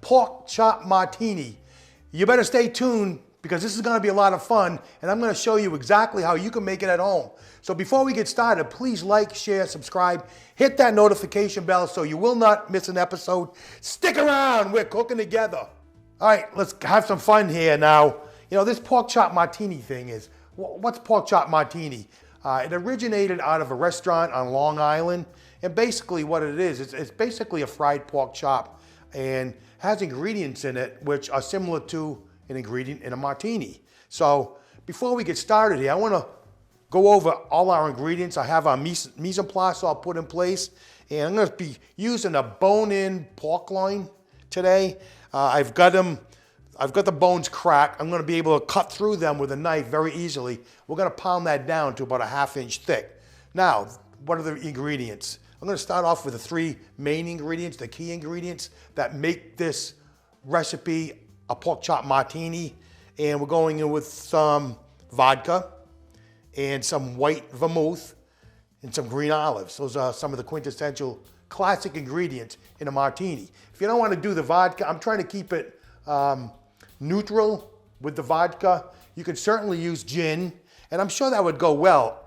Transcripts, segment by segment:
Pork Chop Martini. You better stay tuned because this is gonna be a lot of fun and I'm gonna show you exactly how you can make it at home. So before we get started, please like, share, subscribe, hit that notification bell so you will not miss an episode. Stick around, we're cooking together. All right, let's have some fun here now. You know, this Pork Chop Martini thing is, what's Pork Chop Martini? It originated out of a restaurant on Long Island, and basically what it is, it's basically a fried pork chop and has ingredients in it which are similar to an ingredient in a martini. So before we get started here, I want to go over all our ingredients. I have our mise en place all put in place, and I'm going to be using a bone-in pork loin today. I've got the bones cracked. I'm going to be able to cut through them with a knife very easily. We're going to pound that down to about a ½ inch thick. Now, what are the ingredients? I'm going to start off with the 3 main ingredients, the key ingredients that make this recipe a pork chop martini. And we're going in with some vodka and some white vermouth and some green olives. Those are some of the quintessential classic ingredients in a martini. If you don't want to do the vodka, I'm trying to keep it neutral with the vodka. You can certainly use gin, and I'm sure that would go well,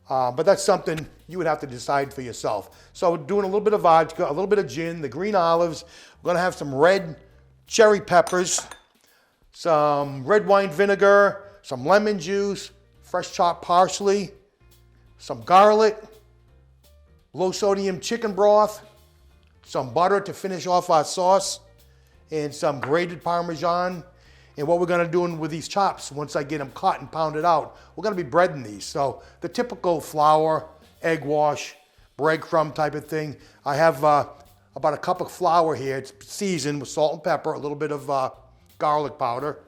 but that's something you would have to decide for yourself. So we're doing a little bit of vodka, a little bit of gin, the green olives. We're gonna have some red cherry peppers, some red wine vinegar, some lemon juice, fresh chopped parsley, some garlic, low sodium chicken broth, some butter to finish off our sauce, and some grated parmesan. And what we're gonna do with these chops, once I get them cut and pounded out, we're gonna be breading these. So the typical flour, egg wash, breadcrumb type of thing. I have about a cup of flour here. It's seasoned with salt and pepper, a little bit of garlic powder.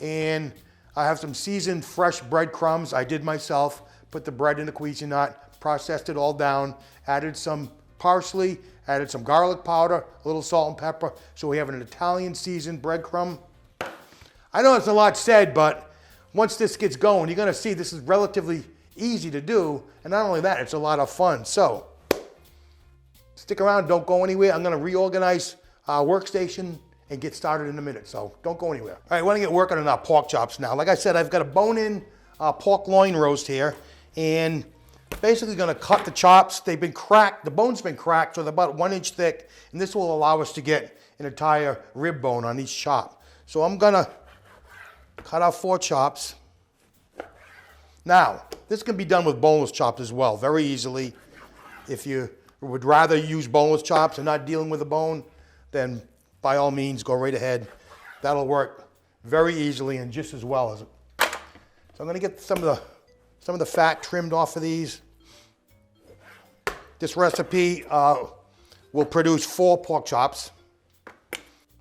And I have some seasoned fresh breadcrumbs I did myself. Put the bread in the Cuisinart, processed it all down, added some parsley, added some garlic powder, a little salt and pepper. So we have an Italian seasoned breadcrumb. I know it's a lot said, but once this gets going, you're gonna see this is relatively easy to do. And not only that, it's a lot of fun. So stick around, don't go anywhere. I'm gonna reorganize our workstation and get started in a minute. So don't go anywhere. All right, we're gonna get working on our pork chops now. Like I said, I've got a bone-in pork loin roast here, and basically gonna cut the chops. They've been cracked, the bone's been cracked, so they're about 1 inch thick, and this will allow us to get an entire rib bone on each chop. So I'm gonna cut out 4 chops. Now, this can be done with boneless chops as well, very easily. If you would rather use boneless chops and not dealing with a bone, then by all means, go right ahead. That'll work very easily and just as well as it. So I'm gonna get some of the fat trimmed off of these. This recipe will produce 4 pork chops.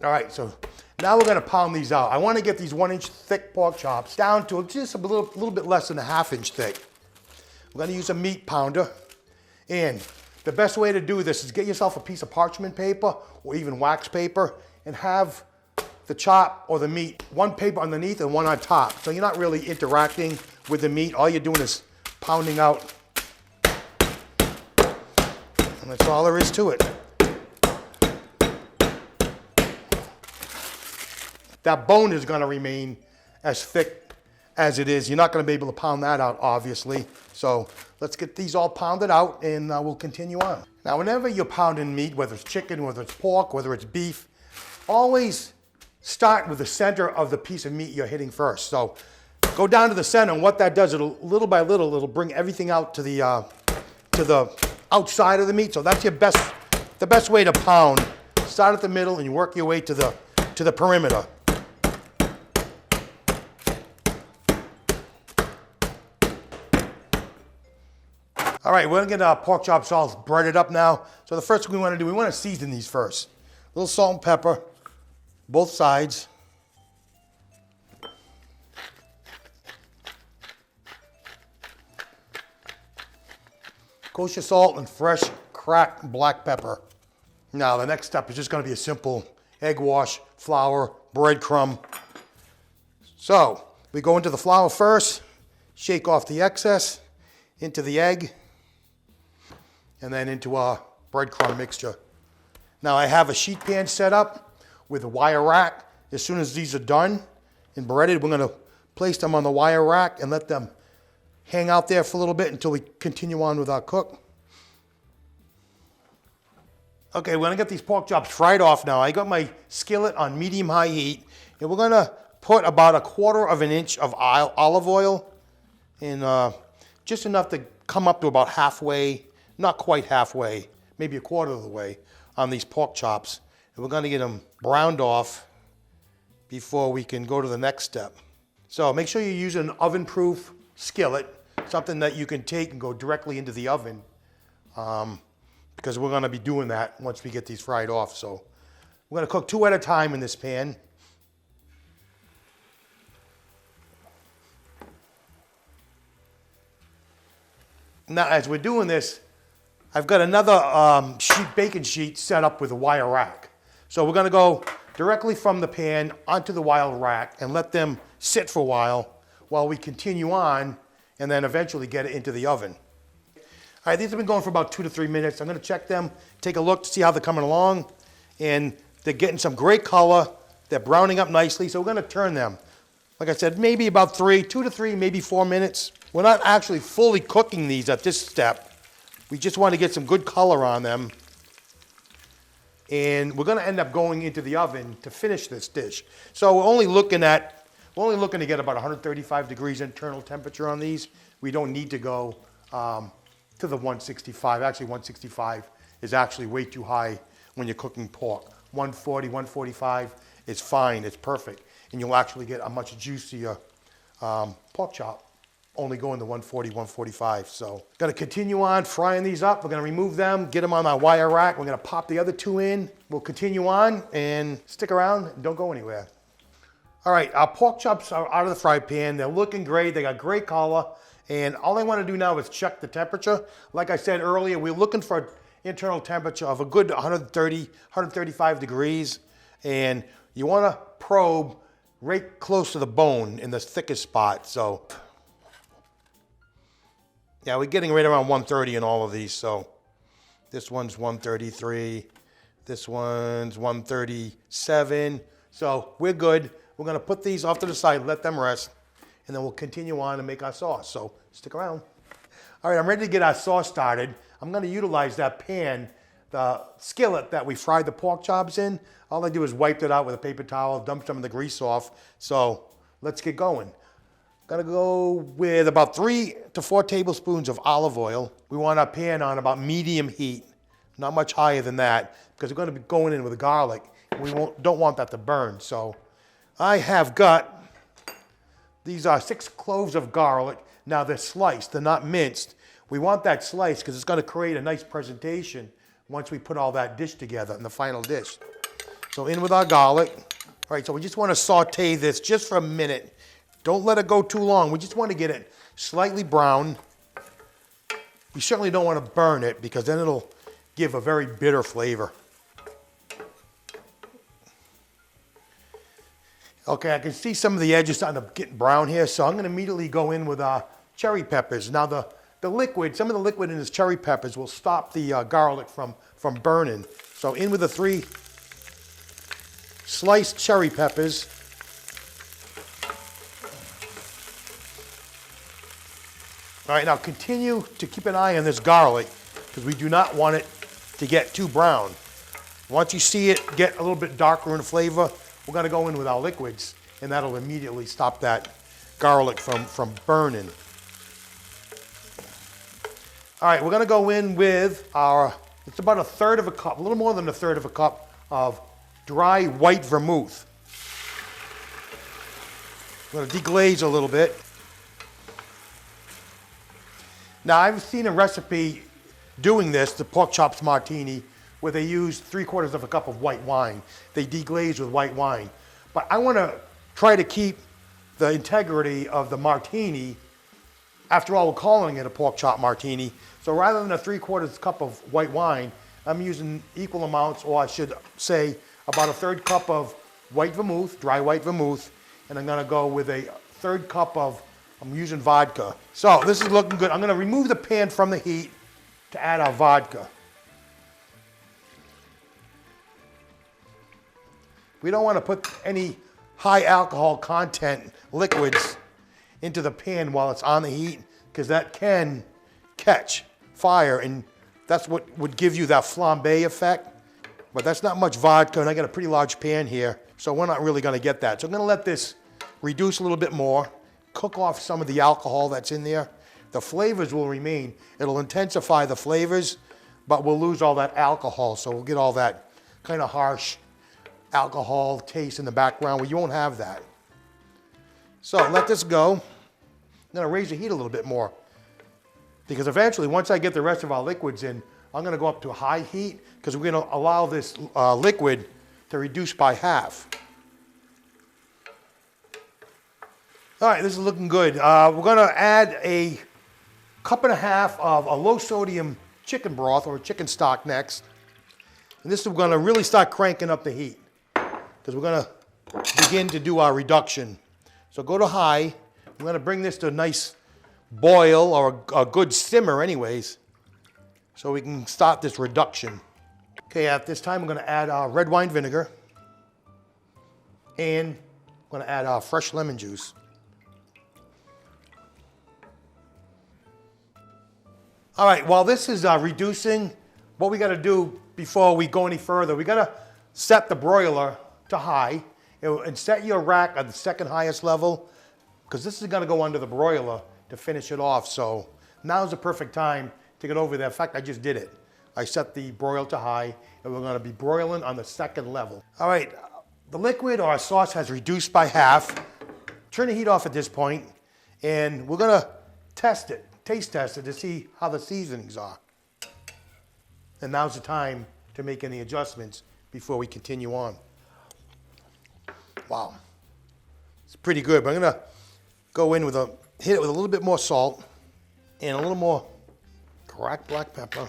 All right, so now we're gonna pound these out. I wanna get these 1 inch thick pork chops down to just a little bit less than a ½ inch thick. We're gonna use a meat pounder. And the best way to do this is get yourself a piece of parchment paper or even wax paper and have the chop or the meat, one paper underneath and one on top. So you're not really interacting with the meat. All you're doing is pounding out. And that's all there is to it. That bone is gonna remain as thick as it is. You're not gonna be able to pound that out, obviously. So let's get these all pounded out and we'll continue on. Now, whenever you're pounding meat, whether it's chicken, whether it's pork, whether it's beef, always start with the center of the piece of meat you're hitting first. So go down to the center, and what that does, it'll little by little, it'll bring everything out to the outside of the meat. So that's the best way to pound. Start at the middle and you work your way to the perimeter. All right, we're gonna get our pork chops all breaded up now. So the first thing we wanna do, we wanna season these first. A little salt and pepper, both sides. Kosher salt and fresh cracked black pepper. Now the next step is just gonna be a simple egg wash, flour, breadcrumb. So we go into the flour first, shake off the excess, into the egg, and then into our breadcrumb mixture. Now I have a sheet pan set up with a wire rack. As soon as these are done and breaded, we're gonna place them on the wire rack and let them hang out there for a little bit until we continue on with our cook. Okay, we're gonna get these pork chops fried off now. I got my skillet on medium-high heat, and we're gonna put about 1/4 of an inch of olive oil, and just enough to come up to about halfway, not quite halfway, maybe 1/4 of the way on these pork chops. And we're gonna get them browned off before we can go to the next step. So make sure you use an oven-proof skillet, something that you can take and go directly into the oven, because we're gonna be doing that once we get these fried off. So we're gonna cook 2 at a time in this pan. Now, as we're doing this, I've got another bacon sheet set up with a wire rack. So we're gonna go directly from the pan onto the wire rack and let them sit for a while we continue on, and then eventually get it into the oven. All right, these have been going for about 2 to 3 minutes. I'm gonna check them, take a look to see how they're coming along, and they're getting some great color. They're browning up nicely, so we're gonna turn them. Like I said, maybe about 2 to 3, maybe 4 minutes. We're not actually fully cooking these at this step. We just want to get some good color on them. And we're going to end up going into the oven to finish this dish. So we're only looking to get about 135 degrees internal temperature on these. We don't need to go to the 165. Actually, 165 is actually way too high when you're cooking pork. 140, 145 is fine. It's perfect. And you'll actually get a much juicier pork chop, only going to 140, 145. So gonna continue on frying these up. We're gonna remove them, get them on our wire rack. We're gonna pop the other 2 in. We'll continue on and stick around and don't go anywhere. All right, our pork chops are out of the fry pan. They're looking great. They got great color. And all I wanna do now is check the temperature. Like I said earlier, we're looking for internal temperature of a good 130, 135 degrees. And you wanna probe right close to the bone in the thickest spot. So yeah, we're getting right around 130 in all of these. So this one's 133, this one's 137. So we're good. We're gonna put these off to the side, let them rest, and then we'll continue on and make our sauce. So stick around. All right, I'm ready to get our sauce started. I'm gonna utilize that pan, the skillet that we fried the pork chops in. All I do is wipe it out with a paper towel, dump some of the grease off. So let's get going. Gonna go with about 3 to 4 tablespoons of olive oil. We want our pan on about medium heat, not much higher than that, because we're gonna be going in with garlic. We don't want that to burn. So I have got, these are 6 cloves of garlic. Now they're sliced, they're not minced. We want that sliced because it's gonna create a nice presentation once we put all that dish together in the final dish. So in with our garlic. All right, so we just wanna saute this just for a minute. Don't let it go too long. We just want to get it slightly brown. We certainly don't want to burn it because then it'll give a very bitter flavor. Okay, I can see some of the edges starting to get brown here, so I'm going to immediately go in with our cherry peppers. Now the liquid, some of the liquid in this cherry peppers will stop the garlic from burning. So in with the 3 sliced cherry peppers. All right, now continue to keep an eye on this garlic because we do not want it to get too brown. Once you see it get a little bit darker in flavor, we're gonna go in with our liquids and that'll immediately stop that garlic from burning. All right, we're gonna go in with it's about 1/3 of a cup, a little more than 1/3 of a cup of dry white vermouth. I'm gonna deglaze a little bit. Now, I've seen a recipe doing this, the Pork Chops Martini, where they use 3/4 of a cup of white wine. They deglaze with white wine. But I want to try to keep the integrity of the martini. After all, we're calling it a Pork Chop Martini. So rather than a 3/4 cup of white wine, I'm using equal amounts, or I should say about 1/3 cup of white vermouth, dry white vermouth, and I'm going to go with a 1/3 cup of, I'm using vodka. So this is looking good. I'm going to remove the pan from the heat to add our vodka. We don't want to put any high alcohol content liquids into the pan while it's on the heat, because that can catch fire, and that's what would give you that flambe effect. But that's not much vodka, and I got a pretty large pan here, so we're not really going to get that. So I'm going to let this reduce a little bit more, cook off some of the alcohol that's in there. The flavors will remain. It'll intensify the flavors, but we'll lose all that alcohol, so we'll get all that kind of harsh alcohol taste in the background where you won't have that. So let this go. I'm going to raise the heat a little bit more, because eventually, once I get the rest of our liquids in, I'm going to go up to a high heat, because we're going to allow this liquid to reduce by half. All right, this is looking good. We're going to add a cup and a half of a low sodium chicken broth or chicken stock next. And this is going to really start cranking up the heat, because we're going to begin to do our reduction. So go to high. I'm going to bring this to a nice boil, or a good simmer anyways, so we can start this reduction. Okay, at this time, I'm going to add red wine vinegar, and I'm going to add fresh lemon juice. All right, while this is reducing, what we got to do before we go any further, we got to set the broiler to high, and set your rack at the second highest level, because this is going to go under the broiler to finish it off. So now's the perfect time to get over there. In fact, I just did it. I set the broil to high, and we're going to be broiling on the second level. All right, the liquid or our sauce has reduced by half. Turn the heat off at this point, and we're going to test it, taste test it, to see how the seasonings are. And now's the time to make any adjustments before we continue on. Wow, it's pretty good, but I'm going to go in with hit it with a little bit more salt and a little more cracked black pepper.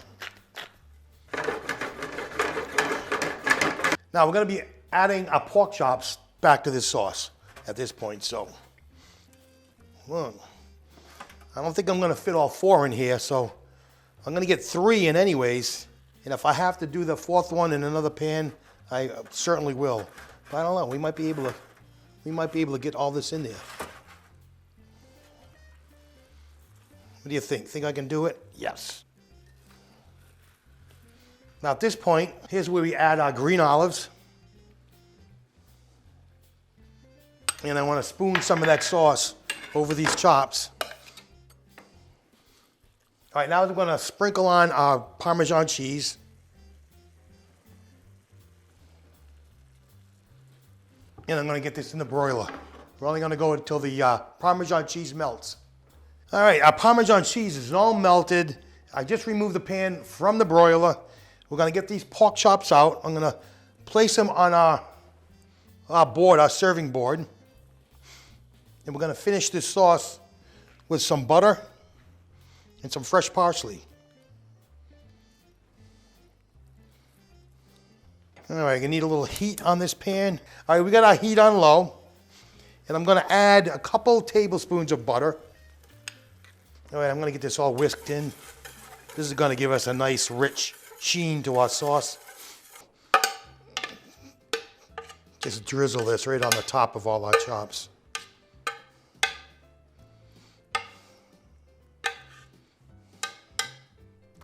Now we're going to be adding our pork chops back to this sauce at this point. So, well, I don't think I'm going to fit all 4 in here, so I'm going to get 3 in anyways. And if I have to do the 4th one in another pan, I certainly will. But I don't know. We might be able to get all this in there. What do you think? Think I can do it? Yes. Now at this point, here's where we add our green olives. And I want to spoon some of that sauce over these chops. All right, now we're going to sprinkle on our Parmesan cheese. And I'm going to get this in the broiler. We're only going to go until the Parmesan cheese melts. All right, our Parmesan cheese is all melted. I just removed the pan from the broiler. We're going to get these pork chops out. I'm going to place them on our board, our serving board. And we're going to finish this sauce with some butter and some fresh parsley. All right, you need a little heat on this pan. All right, we got our heat on low. And I'm going to add a couple tablespoons of butter. All right, I'm going to get this all whisked in. This is going to give us a nice, rich sheen to our sauce. Just drizzle this right on the top of all our chops.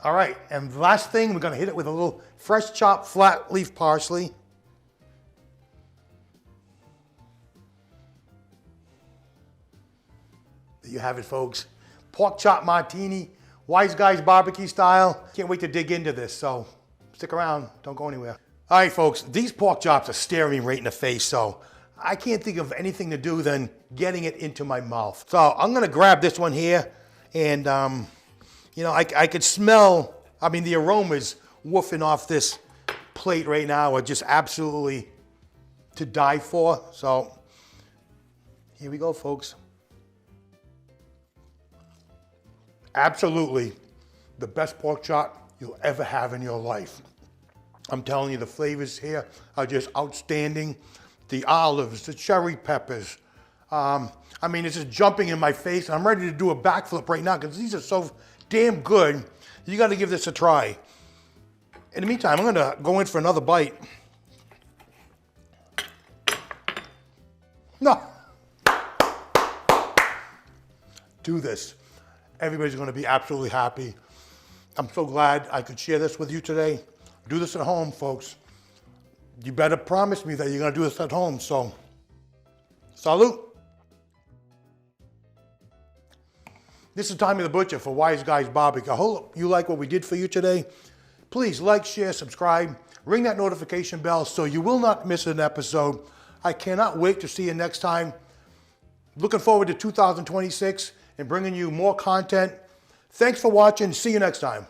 All right, and the last thing, we're going to hit it with a little fresh chopped flat leaf parsley. There you have it, folks. Pork Chop Martini, Wise Guys barbecue style. Can't wait to dig into this, so stick around. Don't go anywhere. All right, folks, these pork chops are staring me right in the face, so I can't think of anything to do than getting it into my mouth. So I'm going to grab this one here, and you know, I could smell, I mean, the aromas woofing off this plate right now are just absolutely to die for. So here we go, folks. Absolutely the best pork chop you'll ever have in your life. I'm telling you, the flavors here are just outstanding. The olives, the cherry peppers. I mean, it's just jumping in my face. I'm ready to do a backflip right now because these are so damn good. You got to give this a try. In the meantime, I'm going to go in for another bite. No. Do this. Everybody's going to be absolutely happy. I'm so glad I could share this with you today. Do this at home, folks. You better promise me that you're going to do this at home. So, salute. This is Tommy the Butcher for Wise Guys Barbecue. I hope you like what we did for you today. Please like, share, subscribe, ring that notification bell so you will not miss an episode. I cannot wait to see you next time. Looking forward to 2026 and bringing you more content. Thanks for watching. See you next time.